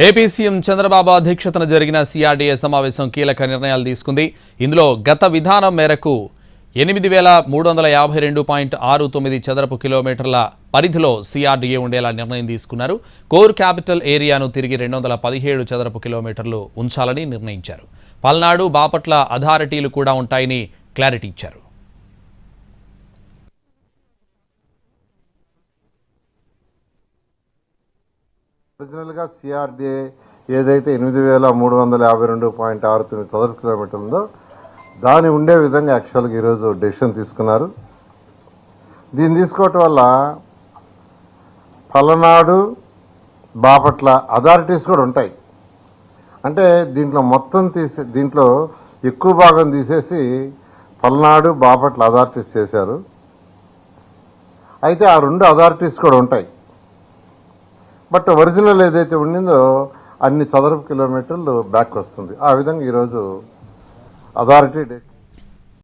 AP CM Chandrababu అధ్యక్షతన జరిగిన CRDA సమావేశం కీలక నిర్ణయాలు తీసుకుంది. ఇందులో గత విధానం మేరకు 8,352.69 చదరపు కిలోమీటర్ల పరిధిలో సిఆర్డీఏ ఉండేలా నిర్ణయం తీసుకున్నారు. కోర్ క్యాపిటల్ ఏరియాను తిరిగి 217 చదరపు కిలోమీటర్లు ఉంచాలని నిర్ణయించారు. పల్నాడు, బాపట్ల అథారిటీలు కూడా ఉంటాయని క్లారిటీ ఇచ్చారు. ఒరిజినల్గా సిఆర్డీఏ ఏదైతే 8,352.69 చదరపు కిలోమీటర్లు ఉందో దాని ఉండే విధంగా యాక్చువల్గా ఈరోజు డెసిషన్ తీసుకున్నారు. దీన్ని తీసుకోవటం వల్ల పల్నాడు, బాపట్ల అథారిటీస్ కూడా ఉంటాయి. అంటే దీంట్లో ఎక్కువ భాగం తీసేసి పల్నాడు, బాపట్ల అథారిటీస్ చేశారు. అయితే ఆ రెండు అథారిటీస్ కూడా ఉంటాయి. బట్ ఒరిజినల్ ఏదైతే ఉండిందో అన్ని చదరపు కిలోమీటర్లు బ్యాక్ వస్తుంది. ఆ విధంగా ఈరోజు అథారిటీ